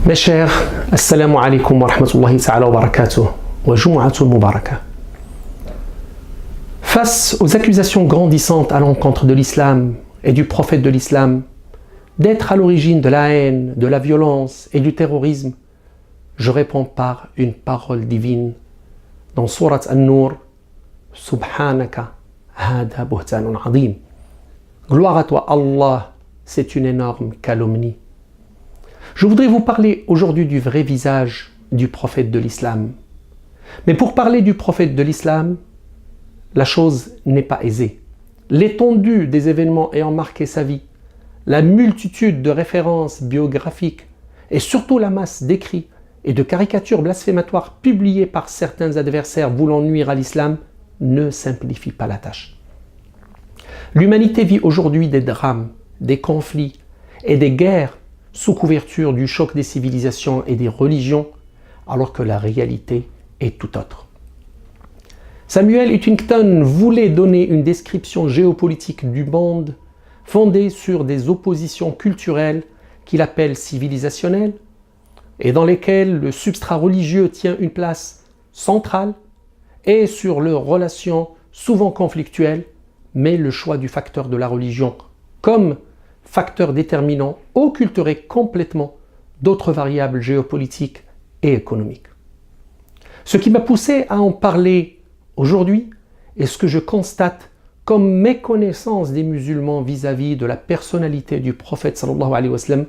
Mes chers, assalamu alaikum wa rahmatullahi ta'ala wa barakatuh wa jumu'atul mubarakah. Face aux accusations grandissantes à l'encontre de l'islam et du prophète de l'islam d'être à l'origine de la haine, de la violence et du terrorisme, je réponds par une parole divine dans Surat An-Nur, Subhanaka hada buhtanun adim. Gloire à toi Allah, c'est une énorme calomnie. Je voudrais vous parler aujourd'hui du vrai visage du prophète de l'islam. Mais pour parler du prophète de l'islam, la chose n'est pas aisée. L'étendue des événements ayant marqué sa vie, la multitude de références biographiques et surtout la masse d'écrits et de caricatures blasphématoires publiées par certains adversaires voulant nuire à l'islam ne simplifie pas la tâche. L'humanité vit aujourd'hui des drames, des conflits et des guerres sous couverture du choc des civilisations et des religions, alors que la réalité est tout autre. Samuel Huntington voulait donner une description géopolitique du monde fondée sur des oppositions culturelles qu'il appelle civilisationnelles et dans lesquelles le substrat religieux tient une place centrale et sur leurs relations souvent conflictuelles, mais le choix du facteur de la religion comme facteur déterminant occulterait complètement d'autres variables géopolitiques et économiques. Ce qui m'a poussé à en parler aujourd'hui est ce que je constate comme méconnaissance des musulmans vis-à-vis de la personnalité du prophète sallallahu alayhi wa sallam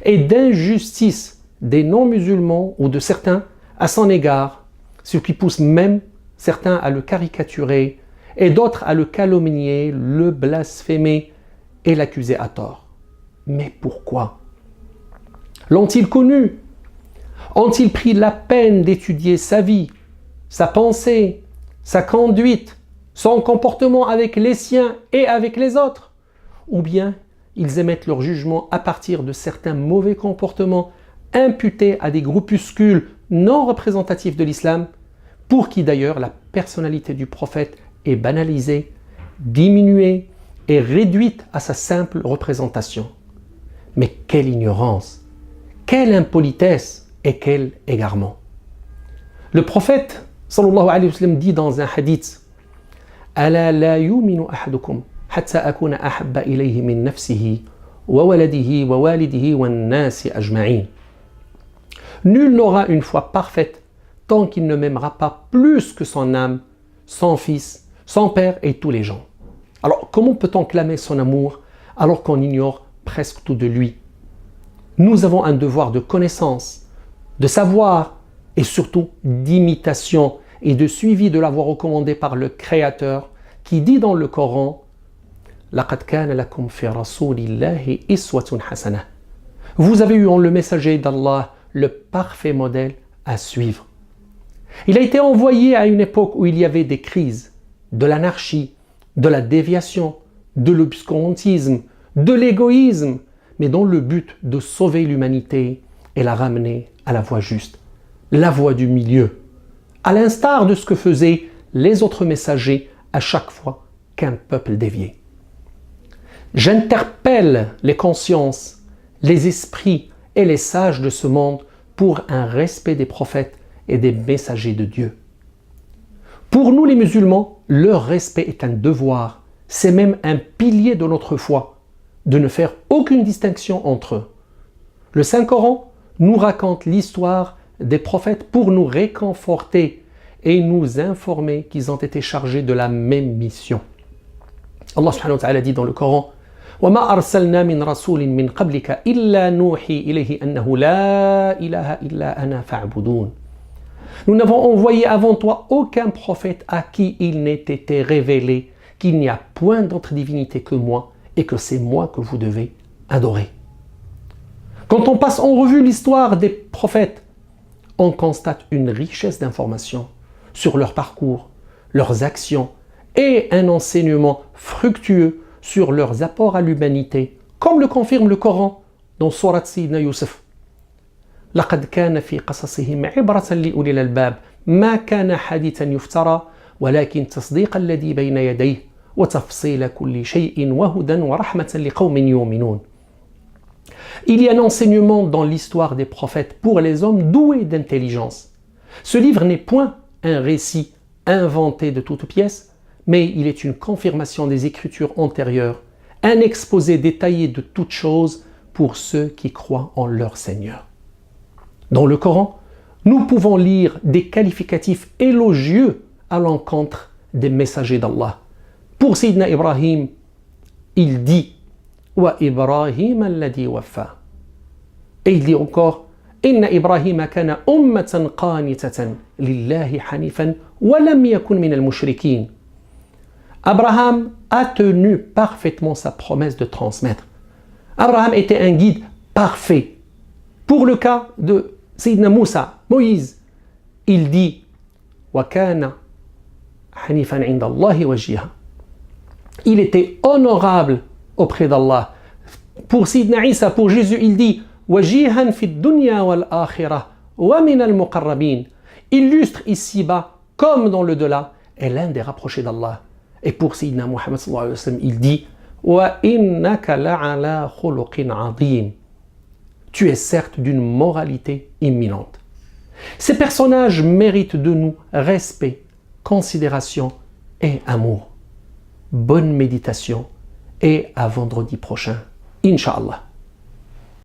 et d'injustice des non-musulmans ou de certains à son égard, ce qui pousse même certains à le caricaturer et d'autres à le calomnier, le blasphémer et l'accuser à tort. Mais pourquoi? L'ont-ils connu? Ont-ils pris la peine d'étudier sa vie, sa pensée, sa conduite, son comportement avec les siens et avec les autres? Ou bien ils émettent leur jugement à partir de certains mauvais comportements imputés à des groupuscules non représentatifs de l'islam, pour qui d'ailleurs la personnalité du prophète est banalisée, diminuée et réduite à sa simple représentation. Mais quelle ignorance, quelle impolitesse et quel égarement. Le prophète sallallahu alayhi wa sallam dit dans un hadith: Ala la yuminu ahadukum hatta akuna ahabba ilayhi min nafsihi wa waladihi wa walidihi wa nasi ajma'in. Nul n'aura une foi parfaite tant qu'il ne m'aimera pas plus que son âme, son fils, son père et tous les gens. Alors, comment peut-on clamer son amour alors qu'on ignore presque tout de lui? Nous avons un devoir de connaissance, de savoir et surtout d'imitation et de suivi de la voie recommandée par le Créateur qui dit dans le Coran: لَقَدْ كَانَ لَكُمْ فِي رَسُولِ اللَّهِ إِسْوَةٌ حَسَنَةٌ. Vous avez eu en le messager d'Allah le parfait modèle à suivre. Il a été envoyé à une époque où il y avait des crises, de l'anarchie, de la déviation, de l'obscurantisme, de l'égoïsme, mais dans le but de sauver l'humanité et la ramener à la voie juste, la voie du milieu, à l'instar de ce que faisaient les autres messagers à chaque fois qu'un peuple déviait. J'interpelle les consciences, les esprits et les sages de ce monde pour un respect des prophètes et des messagers de Dieu. Pour nous les musulmans, leur respect est un devoir, c'est même un pilier de notre foi, de ne faire aucune distinction entre eux. Le Saint-Coran nous raconte l'histoire des prophètes pour nous réconforter et nous informer qu'ils ont été chargés de la même mission. Allah subhanahu wa ta'ala dit dans le Coran: وَمَا أَرْسَلْنَا مِنْ رَسُولٍ مِنْ قَبْلِكَ إِلَّا نُوحِي إِلَيْهِ أَنَّهُ لَا إِلَهَ إِلَّا أَنَا فَاعْبُدُونِ. Nous n'avons envoyé avant toi aucun prophète à qui il n'ait été révélé qu'il n'y a point d'autre divinité que moi et que c'est moi que vous devez adorer. Quand on passe en revue l'histoire des prophètes, on constate une richesse d'informations sur leur parcours, leurs actions et un enseignement fructueux sur leurs apports à l'humanité, comme le confirme le Coran dans Surat Sayyidina Yusuf. لقد كان في قصصهم عبرة لأولي الألباب ما كان حديثا يفترى ولكن تصديق الذي بين يديه وتفصيل كل شيء وهدى ورحمة لقوم يؤمنون. Il y a un enseignement dans l'histoire des prophètes pour les hommes doués d'intelligence. Ce livre n'est point un récit inventé de toutes pièces, mais il est une confirmation des écritures antérieures, un exposé détaillé de toutes choses pour ceux qui croient en leur Seigneur. Dans le Coran, nous pouvons lire des qualificatifs élogieux à l'encontre des messagers d'Allah. Pour Sayyidina Ibrahim, il dit « Wa Ibrahim alladhi waffa » et il dit encore « Inna Ibrahim kana ummatan qanitatan lillahi hanifan wa lam yakun min al-mushrikin » Abraham a tenu parfaitement sa promesse de transmettre. Abraham était un guide parfait. Pour le cas de Sayyidina Moussa, Moïse, il dit wa kana hanifan inda Allahi wajhiha. Il était honorable auprès d'Allah. Pour Sayyidina Isa, pour Jésus, il dit wajihan fi dunya wal akhirah wa min al muqarrabin. Illustre ici-bas comme dans le delà est l'un des rapprochés d'Allah. Et pour Sayyidina Muhammad sallallahu alayhi wa sallam, il dit wa innaka la'ala khuluqin 'azim. Tu es certes d'une moralité imminente. Ces personnages méritent de nous respect, considération et amour. Bonne méditation et à vendredi prochain, Inch'Allah.